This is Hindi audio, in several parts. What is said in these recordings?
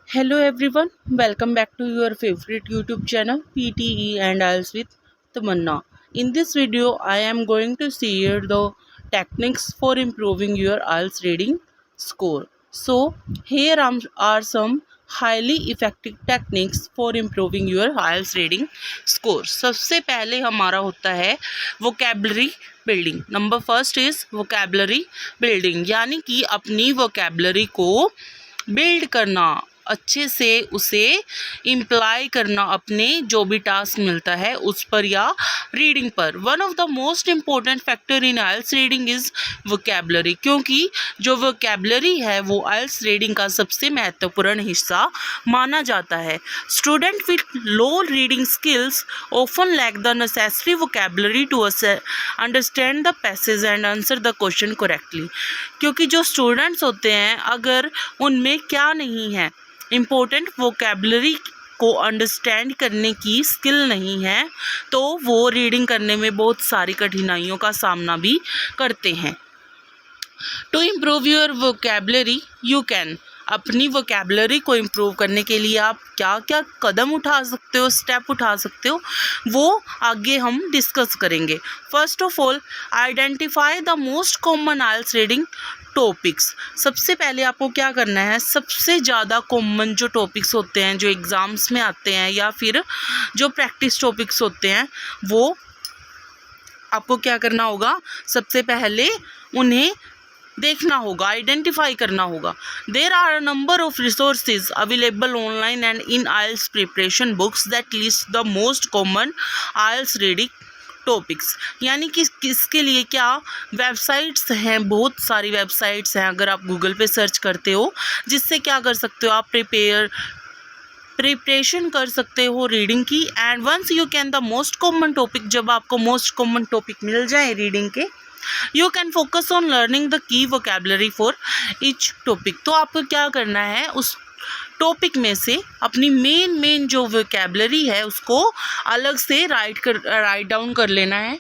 Hello everyone, welcome back to your favorite YouTube channel PTE and IELTS with Tamanna. In this video, I am going to share the techniques for improving your IELTS reading score. So, here are some highly effective techniques for improving your IELTS reading score. सबसे पहले हमारा होता है vocabulary building. Number first is vocabulary building, यानी कि अपनी vocabulary को बिल्ड करना, अच्छे से उसे इम्प्लाई करना अपने जो भी टास्क मिलता है उस पर या रीडिंग पर. One of the most important factor in IELTS reading is vocabulary, क्योंकि जो वोकैबुलरी है वो आइल्स रीडिंग का सबसे महत्वपूर्ण हिस्सा माना जाता है. Student with low reading skills often lack the necessary vocabulary to understand the passage and answer the question correctly. क्योंकि जो स्टूडेंट्स होते हैं अगर उनमें क्या नहीं है, इम्पोर्टेंट वोकैबुलरी को अंडरस्टैंड करने की स्किल नहीं है, तो वो रीडिंग करने में बहुत सारी कठिनाइयों का सामना भी करते हैं. To improve your vocabulary you can, अपनी वोकैबुलरी को इम्प्रूव करने के लिए आप क्या क्या कदम उठा सकते हो, स्टेप उठा सकते हो, वो आगे हम डिस्कस करेंगे. First of all, identify the most common IELTS reading topics. सबसे पहले आपको क्या करना है, सबसे ज़्यादा कॉमन जो टॉपिक्स होते हैं, जो एग्ज़ाम्स में आते हैं या फिर जो प्रैक्टिस टॉपिक्स होते हैं, वो आपको क्या करना होगा, सबसे पहले उन्हें देखना होगा, आइडेंटिफाई करना होगा. There are a number of resources available online and in IELTS preparation books that list the most common IELTS reading topics. यानी कि किसके लिए क्या वेबसाइट्स हैं, बहुत सारी वेबसाइट्स हैं, अगर आप गूगल पे सर्च करते हो, जिससे क्या कर सकते हो, आप प्रिपरेशन कर सकते हो रीडिंग की. And once you can the most common topic, जब आपको मोस्ट कॉमन टॉपिक मिल जाए रीडिंग के, you can focus on learning the key vocabulary for each topic. तो आपको क्या करना है, उस टॉपिक में से अपनी मेन जो वोकैबुलरी है उसको अलग से राइट डाउन कर लेना है.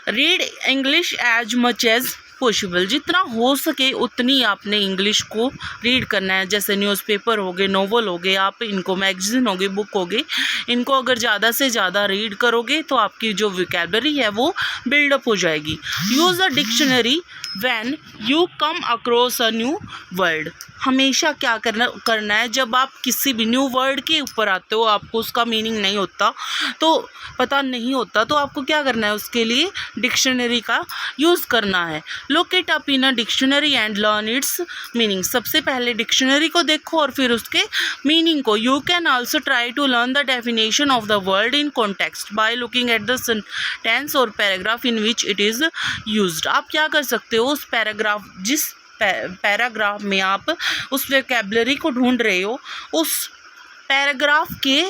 Read English as much as possible, जितना हो सके उतनी आपने इंग्लिश को रीड करना है. जैसे न्यूज़पेपर हो गए, नोवेल हो गए, आप इनको मैगजीन हो गई, बुक हो गई, इनको अगर ज़्यादा से ज़्यादा रीड करोगे तो आपकी जो वोकैबुलरी है वो बिल्डअप हो जाएगी. Use a dictionary when you come across a new word. हमेशा क्या करना है, जब आप किसी भी न्यू वर्ड के ऊपर आते हो, आपको उसका मीनिंग नहीं होता, तो पता नहीं होता, तो आपको क्या करना है, उसके लिए डिक्शनरी का यूज़ करना है. Look it up in a dictionary and learn it's meaning. सबसे पहले डिक्शनरी को देखो और फिर उसके मीनिंग को. You can also try to learn the definition of the word in context by looking at the sentence और paragraph in which it is used. आप क्या कर सकते हो, उस पैराग्राफ, जिस पैराग्राफ में आप उस वोकैबुलरी को ढूंढ रहे हो, उस पैराग्राफ के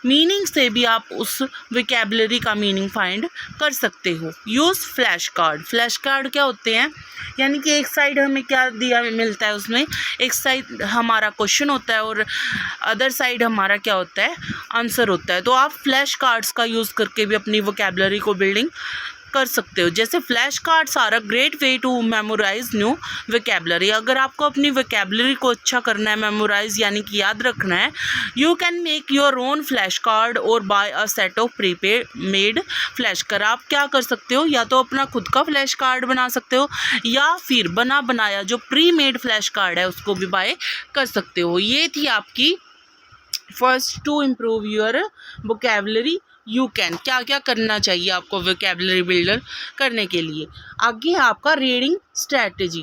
मीनिंग से भी आप उस वोकैबुलरी का मीनिंग फाइंड कर सकते हो. Use flash card. Flash card क्या होते हैं, यानी कि एक साइड हमें क्या दिया मिलता है, उसमें एक साइड हमारा क्वेश्चन होता है और अदर साइड हमारा क्या होता है, आंसर होता है. तो आप फ्लैश कार्ड्स का यूज़ करके भी अपनी वोकैबुलरी को बिल्डिंग कर सकते हो. जैसे flash cards are a great way to memorise new vocabulary. अगर आपको अपनी वोकैबुलरी को अच्छा करना है, मेमोराइज यानी कि याद रखना है, you can make your own flash card और buy a set of prepaid made flash card. आप क्या कर सकते हो, या तो अपना खुद का फ्लैश कार्ड बना सकते हो या फिर बना बनाया जो प्री मेड फ्लैश कार्ड है उसको भी बाय कर सकते हो. ये थी आपकी first, to improve your vocabulary you can. क्या क्या करना चाहिए आपको वोकैबुलरी बिल्डर करने के लिए. आगे है आपका रीडिंग स्ट्रैटेजी.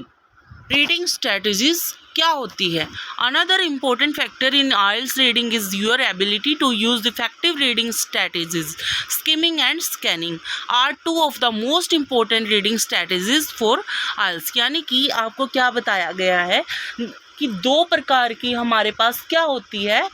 रीडिंग स्ट्रैटेजीज क्या होती है. Another important factor in IELTS reading is your ability to use effective reading strategies. Skimming and scanning are two of the most important reading strategies for IELTS. यानी कि आपको क्या बताया गया है कि दो प्रकार की हमारे पास क्या होती है,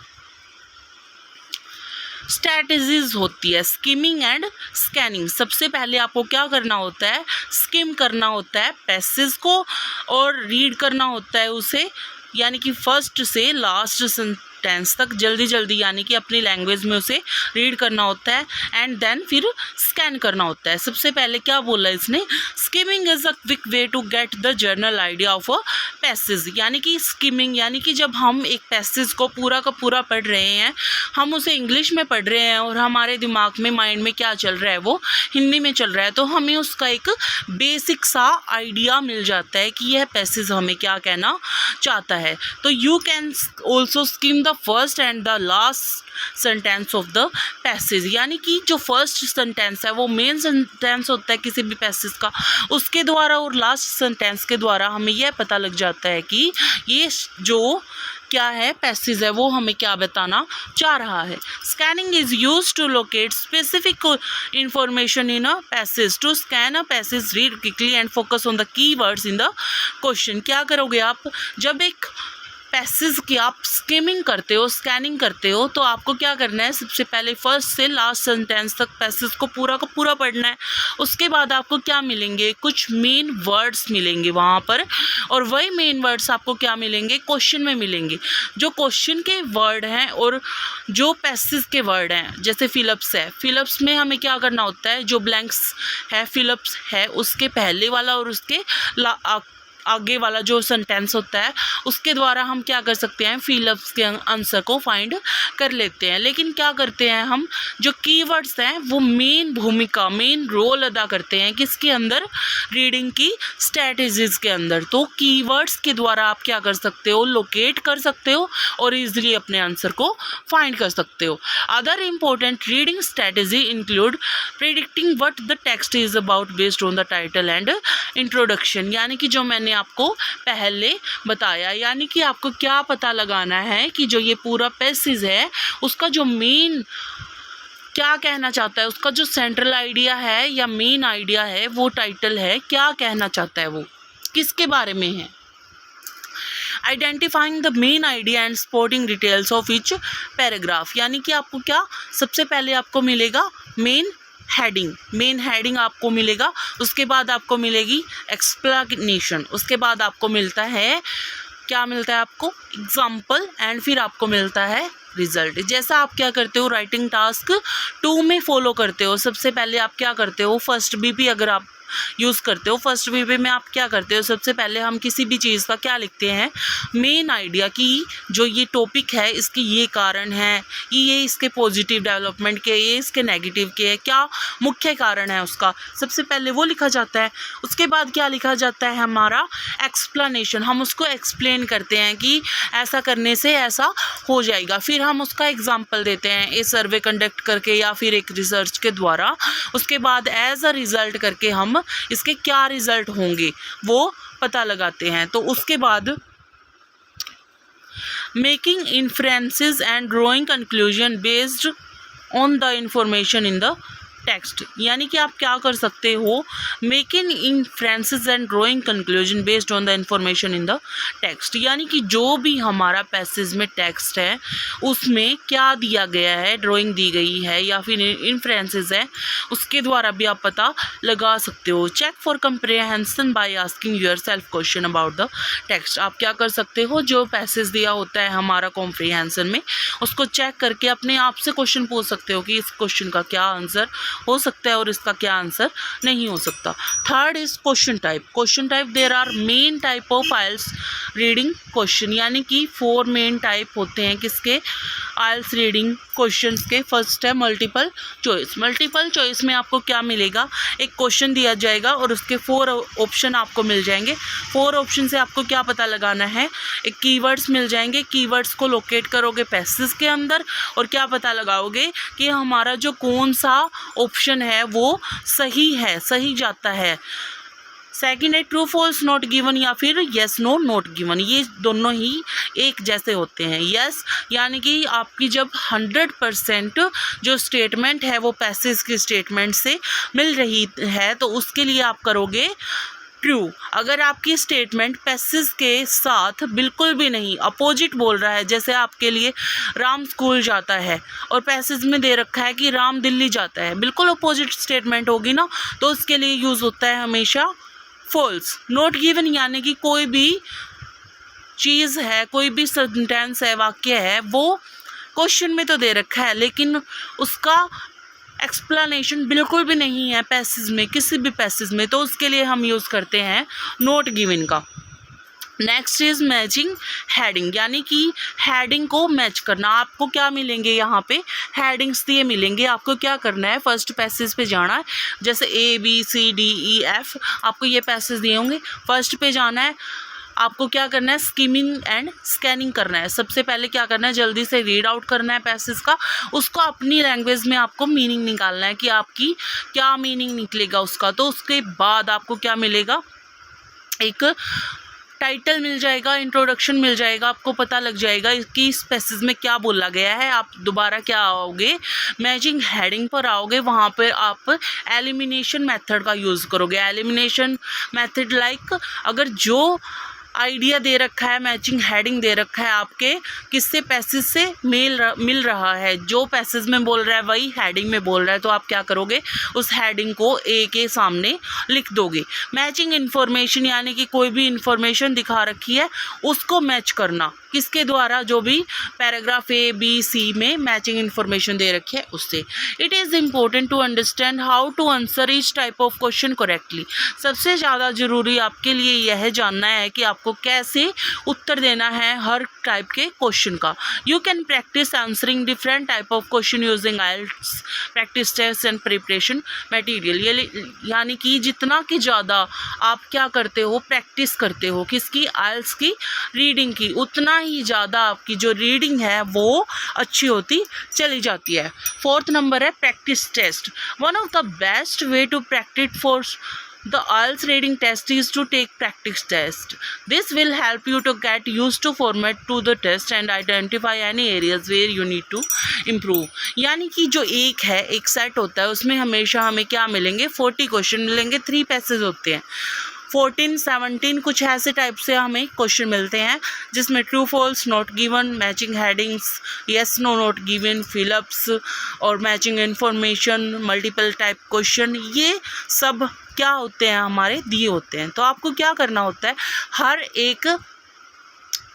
स्ट्रैटेजीज होती है, स्किमिंग एंड स्कैनिंग. सबसे पहले आपको क्या करना होता है, स्किम करना होता है पैसेज को और रीड करना होता है उसे, यानी कि फर्स्ट से लास्ट टेंस तक जल्दी जल्दी यानी कि अपनी लैंग्वेज में उसे रीड करना होता है एंड देन फिर स्कैन करना होता है। सबसे पहले क्या बोला इसने, skimming is a quick way to get the general idea of a passage, यानी कि स्किमिंग यानी कि जब हम एक पैसेज को पूरा का पूरा पढ़ रहे हैं, हम उसे इंग्लिश में पढ़ रहे हैं और हमारे दिमाग में माइंड में क्या चल रहा है वो हिंदी में चल रहा है, तो हमें उसका एक बेसिक सा आइडिया मिल जाता है कि यह पैसेज हमें क्या कहना चाहता है। तो you can also scheme the first and the last sentence of the passage, यानी कि जो फर्स्ट सेंटेंस है वो मेन सेंटेंस होता है किसी भी पैसेज का, उसके द्वारा और लास्ट सेंटेंस के द्वारा हमें यह पता लग जाता है कि ये जो क्या है पैसेज है वो हमें क्या बताना चाह रहा है। Scanning is use to locate specific information in a passage. To scan a passage read quickly and focus on the keywords in the question. क्या करोगे आप, जब एक पैसेज की आप स्किमिंग करते हो, स्कैनिंग करते हो, तो आपको क्या करना है, सबसे पहले फर्स्ट से लास्ट सेंटेंस तक पैसेज को पूरा का पूरा पढ़ना है। उसके बाद आपको क्या मिलेंगे, कुछ मेन वर्ड्स मिलेंगे वहाँ पर, और वही मेन वर्ड्स आपको क्या मिलेंगे, क्वेश्चन में मिलेंगे। जो क्वेश्चन के वर्ड हैं और जो पैसेज के वर्ड हैं, जैसे फिलअप्स है, फिलअप्स में हमें क्या करना होता है, जो ब्लैंक्स है फिलअप्स है उसके पहले वाला और उसके आगे वाला जो सेंटेंस होता है उसके द्वारा हम क्या कर सकते हैं, फिलअप्स के आंसर को फाइंड कर लेते हैं। लेकिन क्या करते हैं हम, जो कीवर्ड्स हैं वो मेन भूमिका, मेन रोल अदा करते हैं किसके अंदर, रीडिंग की स्ट्रैटेजीज के अंदर। तो कीवर्ड्स के द्वारा आप क्या कर सकते हो, लोकेट कर सकते हो और इजीली अपने आंसर को फाइंड कर सकते हो। Other important reading strategy include predicting what the text is about based on the title and introduction, यानी कि जो मैंने आपको पहले बताया, यानी कि आपको क्या पता लगाना है कि जो ये पूरा पैसेज है उसका जो मेन क्या कहना चाहता है, उसका जो सेंट्रल आइडिया है या मेन आइडिया है, वो टाइटल है, क्या कहना चाहता है, वो किसके बारे में है। Identifying the main idea and sporting details of each paragraph, यानी कि आपको क्या, सबसे पहले आपको मिलेगा मेन हेडिंग आपको मिलेगा, उसके बाद आपको मिलेगी एक्सप्लेनेशन, उसके बाद आपको मिलता है, क्या मिलता है आपको, एग्जाम्पल, एंड फिर आपको मिलता है रिजल्ट। जैसा आप क्या करते हो राइटिंग टास्क 2 में फॉलो करते हो, सबसे पहले आप क्या करते हो, फर्स्ट बीपी अगर आप यूज़ करते हो, फर्स्ट बीपी में आप क्या करते हो, सबसे पहले हम किसी भी चीज़ का क्या लिखते हैं, मेन आइडिया की जो ये टॉपिक है इसके ये कारण है, ये इसके पॉजिटिव डेवलपमेंट के, ये इसके नेगेटिव के है, क्या मुख्य कारण है उसका, सबसे पहले वो लिखा जाता है। उसके बाद क्या लिखा जाता है, हमारा एक्सप्लेनेशन, हम उसको एक्सप्लेन करते हैं कि ऐसा करने से ऐसा हो जाएगा, फिर हम उसका एग्जाम्पल देते हैं एक सर्वे कंडक्ट करके या फिर एक रिसर्च के द्वारा। उसके बाद एज अ रिज़ल्ट करके हम इसके क्या रिजल्ट होंगे वो पता लगाते हैं। तो उसके बाद making inferences and drawing conclusion based on the information in the text, यानी कि आप क्या कर सकते हो, making inferences and drawing conclusion based on the information in the text, यानी कि जो भी हमारा पैसेज में टेक्स्ट है उसमें क्या दिया गया है, ड्राइंग दी गई है या फिर इन्फ्रेंसेस है, उसके द्वारा भी आप पता लगा सकते हो। Check for comprehension by asking yourself question about the text, आप क्या कर सकते हो, जो पैसेज दिया होता है हमारा कॉम्प्रिहेंशन में उसको चेक करके अपने आप से क्वेश्चन पूछ सकते हो कि इस क्वेश्चन का क्या आंसर हो सकता है और इसका क्या आंसर नहीं हो सकता। Third is question type. Question type there are main type of IELTS reading question, यानी कि 4 मेन टाइप होते हैं किसके, आइल्स रीडिंग क्वेश्चंस के। फर्स्ट है मल्टीपल चॉइस। मल्टीपल चॉइस में आपको क्या मिलेगा, एक क्वेश्चन दिया जाएगा और उसके 4 ऑप्शन आपको मिल जाएंगे। 4 ऑप्शन से आपको क्या पता लगाना है, एक कीवर्ड्स मिल जाएंगे, कीवर्ड्स को लोकेट करोगे पैसेज के अंदर और क्या पता लगाओगे कि हमारा जो कौन सा ऑप्शन है वो सही है, सही जाता है। सेकेंड है ट्रू फॉल्स नॉट गिवन या फिर येस नो नॉट गिवन, ये दोनों ही एक जैसे होते हैं। येस यानी कि आपकी जब 100% जो स्टेटमेंट है वो पैसेज की स्टेटमेंट से मिल रही है तो उसके लिए आप करोगे ट्रू। अगर आपकी स्टेटमेंट पैसेज के साथ बिल्कुल भी नहीं, अपोजिट बोल रहा है, जैसे आपके लिए राम स्कूल जाता है और पैसेज में दे रखा है कि राम दिल्ली जाता है, बिल्कुल अपोजिट स्टेटमेंट होगी ना, तो उसके लिए यूज़ होता है हमेशा फॉल्स। नॉट गिवन यानी कि कोई भी चीज़ है, कोई भी सेंटेंस है, वाक्य है, वो क्वेश्चन में तो दे रखा है लेकिन उसका एक्सप्लेनेशन बिल्कुल भी नहीं है पैसेज में, किसी भी पैसेज में, तो उसके लिए हम यूज़ करते हैं नोट गिवन का। नेक्स्ट इज मैचिंग हेडिंग, यानी कि हेडिंग को मैच करना। आपको क्या मिलेंगे यहाँ पे, हेडिंग्स दिए मिलेंगे। आपको क्या करना है, फर्स्ट पैसेज पे जाना है, जैसे ABCDEF आपको ये पैसेज दिए होंगे, फर्स्ट पे जाना है। आपको क्या करना है, स्कीमिंग एंड स्कैनिंग करना है। सबसे पहले क्या करना है, जल्दी से रीड आउट करना है पैसेज का, उसको अपनी लैंग्वेज में आपको मीनिंग निकालना है कि आपकी क्या मीनिंग निकलेगा उसका। तो उसके बाद आपको क्या मिलेगा, एक टाइटल मिल जाएगा, इंट्रोडक्शन मिल जाएगा, आपको पता लग जाएगा कि इस पैसेज में क्या बोला गया है। आप दोबारा क्या आओगे, मैचिंग हेडिंग पर आओगे, वहाँ पर आप एलिमिनेशन मेथड का यूज़ करोगे। एलिमिनेशन मेथड लाइक, अगर जो आइडिया दे रखा है, मैचिंग हेडिंग दे रखा है आपके किससे पैसेज से मिल रहा है, जो पैसेज में बोल रहा है वही हेडिंग में बोल रहा है, तो आप क्या करोगे, उस हेडिंग को ए के सामने लिख दोगे। मैचिंग इन्फॉर्मेशन, यानी कि कोई भी इंफॉर्मेशन दिखा रखी है उसको मैच करना, किसके द्वारा, जो भी पैराग्राफ A, B, C में मैचिंग इन्फॉर्मेशन दे रखी है उससे। It is important to understand how to answer each type of question correctly. सबसे ज़्यादा ज़रूरी आपके लिए यह जानना है कि आपको कैसे उत्तर देना है हर टाइप के क्वेश्चन का। You can practice answering different type of question using IELTS practice test and preparation material. यानी कि जितना कि ज़्यादा आप क्या करते हो, प्रैक्टिस करते हो किसकी, IELTS की रीडिंग की, उतना ही ज़्यादा आपकी जो रीडिंग है वो अच्छी होती चली जाती है। फोर्थ नंबर है practice test. One of the best way to practice for the IELTS reading test is to take practice test. This will help you to get used to format to the test and identify any areas where you need to improve. यानी कि जो एक है, एक सेट होता है, उसमें हमेशा हमें क्या मिलेंगे, 40 क्वेश्चन मिलेंगे, 3 पैसेज होते हैं, 14, 17 कुछ ऐसे टाइप से हमें क्वेश्चन मिलते हैं, जिसमें true false, not given, matching headings, yes no not given, fill ups और matching information, multiple type question, ये सब क्या होते हैं, हमारे दिए होते हैं। तो आपको क्या करना होता है, हर एक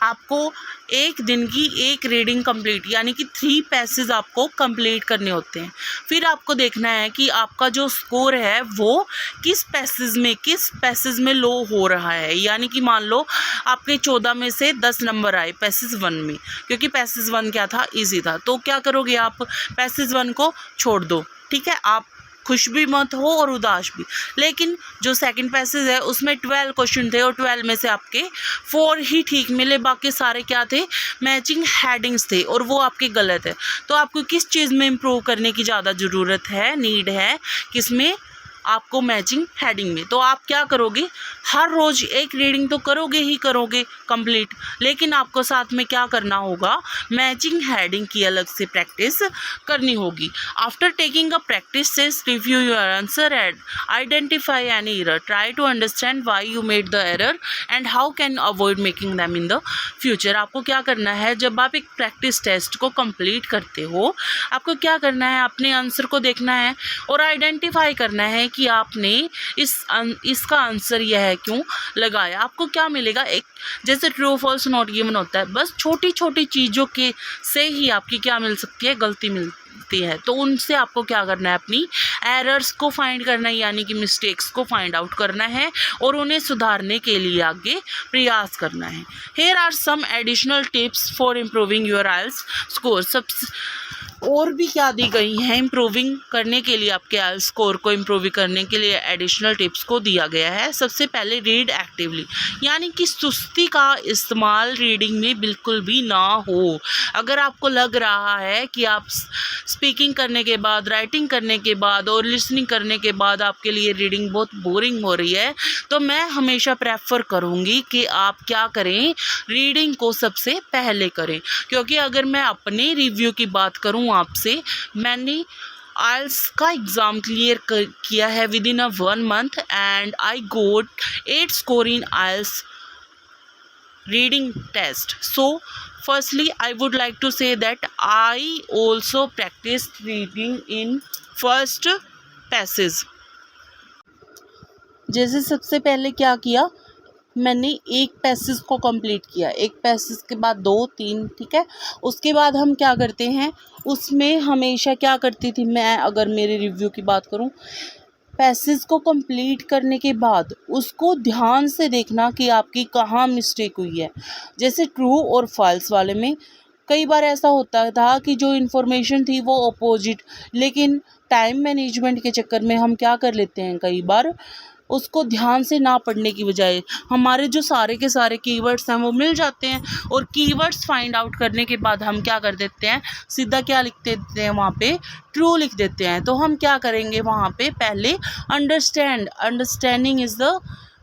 आपको एक दिन की एक रीडिंग कंप्लीट, यानी कि 3 पैसेज आपको कंप्लीट करने होते हैं। फिर आपको देखना है कि आपका जो स्कोर है वो किस पैसेज में लो हो रहा है। यानी कि मान लो आपके 14 में से 10 नंबर आए पैसेज 1 में, क्योंकि पैसेज 1 क्या था, इजी था। तो क्या करोगे आप, पैसेज 1 को छोड़ दो, ठीक है, आप खुश भी मत हो और उदास भी। लेकिन जो सेकंड पैसेज है उसमें 12 क्वेश्चन थे और 12 में से आपके 4 ही ठीक मिले, बाकी सारे क्या थे, मैचिंग हेडिंग्स थे और वो आपके गलत है। तो आपको किस चीज़ में इम्प्रूव करने की ज़्यादा ज़रूरत है, नीड है, किसमें, आपको मैचिंग हेडिंग में। तो आप क्या करोगे, हर रोज़ एक रीडिंग तो करोगे ही करोगे कंप्लीट, लेकिन आपको साथ में क्या करना होगा, मैचिंग हेडिंग की अलग से प्रैक्टिस करनी होगी। After taking a practice test, review your answer and identify any error, try to understand why you made the error and how can avoid making them in the future. आपको क्या करना है, जब आप एक प्रैक्टिस टेस्ट को कंप्लीट करते हो, आपको क्या करना है, अपने आंसर को देखना है और आइडेंटिफाई करना है कि आपने इसका आंसर यह है क्यों लगाया। आपको क्या मिलेगा, एक जैसे ट्रू फॉल्स नॉट गिवन होता है, बस छोटी छोटी चीज़ों के से ही आपकी क्या मिल सकती है, गलती मिलती है। तो उनसे आपको क्या करना है, अपनी एरर्स को फाइंड करना है, यानी कि मिस्टेक्स को फाइंड आउट करना है और उन्हें सुधारने के लिए आगे प्रयास करना है। Here are some additional tips for improving your IELTS score. और भी क्या दी गई हैं इम्प्रूविंग करने के लिए, आपके IELTS स्कोर को इम्प्रूव करने के लिए एडिशनल टिप्स को दिया गया है। सबसे पहले रीड एक्टिवली, यानी कि सुस्ती का इस्तेमाल रीडिंग में बिल्कुल भी ना हो। अगर आपको लग रहा है कि आप स्पीकिंग करने के बाद, राइटिंग करने के बाद और लिसनिंग करने के बाद आपके लिए रीडिंग बहुत बोरिंग हो रही है, तो मैं हमेशा प्रेफर करूँगी कि आप क्या करें, रीडिंग को सबसे पहले करें। क्योंकि अगर मैं अपने रिव्यू की बात करूँ आपसे, मैंने IELTS का एग्ज़ाम क्लियर किया है within 1 month and I got 8 score in IELTS reading test. So firstly I would like to say that I also practiced reading in first passage। जैसे सबसे पहले क्या किया, मैंने एक पैसेज को कंप्लीट किया, एक पैसेज के बाद 2 3, ठीक है। उसके बाद हम क्या करते हैं, उसमें हमेशा क्या करती थी मैं, अगर मेरे रिव्यू की बात करूं, पैसेज को कंप्लीट करने के बाद उसको ध्यान से देखना कि आपकी कहाँ मिस्टेक हुई है। जैसे ट्रू और फॉल्स वाले में कई बार ऐसा होता था कि जो इन्फॉर्मेशन थी वो अपोजिट, लेकिन टाइम मैनेजमेंट के चक्कर में हम क्या कर लेते हैं, कई बार उसको ध्यान से ना पढ़ने की बजाय हमारे जो सारे के सारे कीवर्ड्स हैं वो मिल जाते हैं, और कीवर्ड्स फाइंड आउट करने के बाद हम क्या कर देते हैं, सीधा क्या लिख देते हैं वहाँ पे, ट्रू लिख देते हैं। तो हम क्या करेंगे वहाँ पे, पहले understanding is the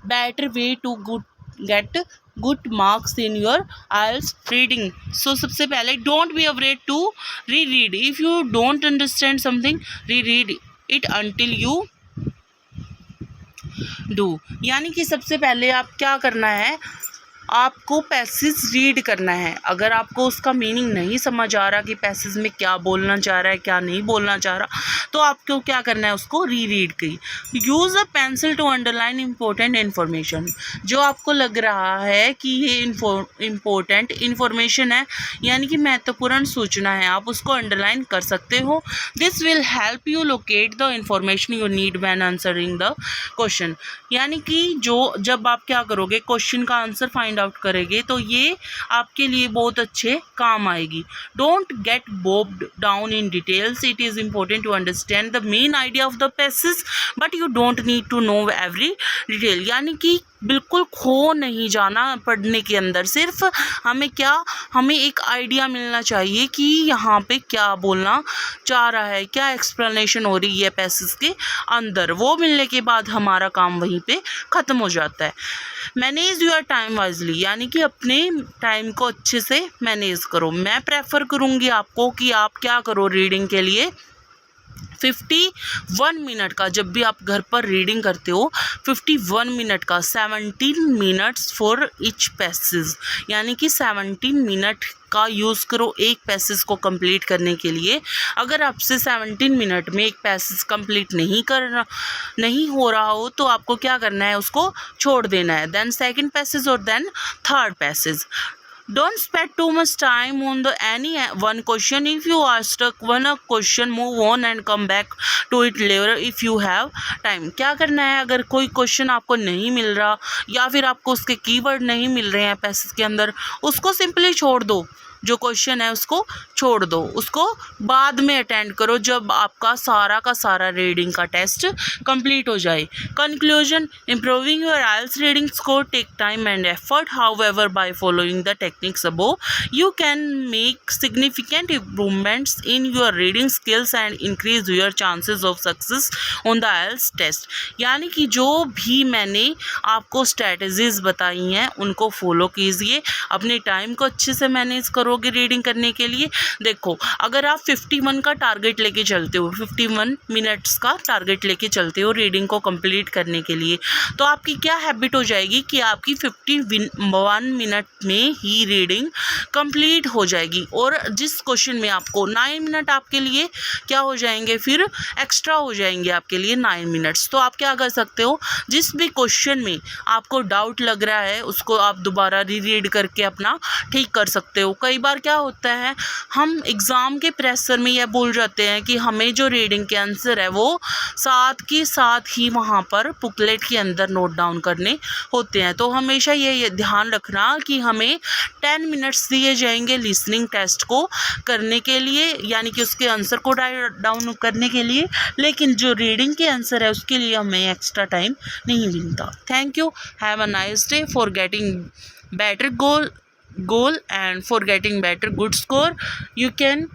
better way to get good marks in your IELTS reading. So सबसे पहले don't be afraid to reread. If you don't understand something, reread it until you do. यानी कि सबसे पहले आप क्या करना है, आपको पैसेज रीड करना है। अगर आपको उसका मीनिंग नहीं समझ आ रहा कि पैसेज में क्या बोलना चाह रहा है, क्या नहीं बोलना चाह रहा, तो आपको क्या करना है, उसको री रीड की। Use a pencil to underline important information. जो आपको लग रहा है कि ये इम्पोर्टेंट इन्फॉर्मेशन है, यानी कि महत्वपूर्ण सूचना है, आप उसको अंडरलाइन कर सकते हो। This will help you locate the information you need when answering the question. यानी कि जब आप क्या करोगे, क्वेश्चन का आंसर फाइंड आउट करेंगे, तो ये आपके लिए बहुत अच्छे काम आएगी। Don't get bogged down in details. It is important to understand the main idea of the passage, but you don't need to know every detail. यानी कि बिल्कुल खो नहीं जाना पढ़ने के अंदर, सिर्फ हमें एक आइडिया मिलना चाहिए कि यहाँ पे क्या बोलना चाह रहा है, क्या एक्सप्लेनेशन हो रही है पैसेज के अंदर। वो मिलने के बाद हमारा काम वहीं पे ख़त्म हो जाता है। मैनेज योर टाइम वाइजली, यानी कि अपने टाइम को अच्छे से मैनेज करो। मैं प्रेफर करूँगी आपको कि आप क्या करो, रीडिंग के लिए 51 मिनट का, जब भी आप घर पर रीडिंग करते हो 51 मिनट का, 17 मिनट्स फॉर ईच पैसेज, यानी कि 17 मिनट का यूज़ करो एक पैसेज को कंप्लीट करने के लिए। अगर आपसे 17 मिनट में एक पैसेज कंप्लीट नहीं हो रहा हो, तो आपको क्या करना है, उसको छोड़ देना है। देन सेकंड पैसेज और then third passage. Don't spend too much time on any one question. If you are stuck on a question, move on and come back to it later if you have time. क्या करना है, अगर कोई क्वेश्चन आपको नहीं मिल रहा या फिर आपको उसके कीवर्ड नहीं मिल रहे हैं पैसेज के अंदर, उसको सिंपली छोड़ दो। जो क्वेश्चन है उसको छोड़ दो, उसको बाद में अटेंड करो जब आपका सारा का सारा रीडिंग का टेस्ट कंप्लीट हो जाए। Conclusion, improving your IELTS reading score take time and effort. However, by following the techniques above, you can make significant improvements in your reading skills and increase your chances of success on the IELTS test। यानी कि जो भी मैंने आपको स्ट्रैटेजीज बताई हैं उनको फॉलो कीजिए, अपने टाइम को अच्छे से मैनेज करोगे रीडिंग करने के लिए। देखो, अगर आप 51 का टारगेट लेके चलते हो, 51 मिनट्स का टारगेट लेके चलते हो रीडिंग को कंप्लीट करने के लिए, तो आपकी क्या हैबिट हो जाएगी कि आपकी 51 मिनट में ही रीडिंग कंप्लीट हो जाएगी। और जिस क्वेश्चन में आपको 9 मिनट आपके लिए क्या हो जाएंगे, फिर एक्स्ट्रा हो जाएंगे आपके लिए 9 मिनट्स। तो आप क्या कर सकते हो, जिस भी क्वेश्चन में आपको डाउट लग रहा है उसको आप दोबारा रीड करके अपना ठीक कर सकते हो। कई बार क्या होता है, हम एग्ज़ाम के प्रेशर में यह बोल जाते हैं कि हमें जो रीडिंग के आंसर है वो साथ के साथ ही वहाँ पर बुकलेट के अंदर नोट डाउन करने होते हैं। तो हमेशा ये ध्यान रखना कि हमें 10 मिनट्स दिए जाएंगे लिसनिंग टेस्ट को करने के लिए, यानी कि उसके आंसर को डाउन करने के लिए, लेकिन जो रीडिंग के आंसर है उसके लिए हमें एक्स्ट्रा टाइम नहीं मिलता। Thank you, have a nice day. For getting better goal and for getting better good score, you can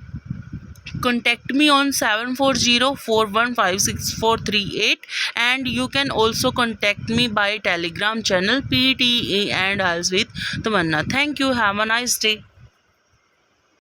contact me on 7404156438, and you can also contact me by telegram channel PTE and IELTS with Tamanna. Thank you, have a nice day.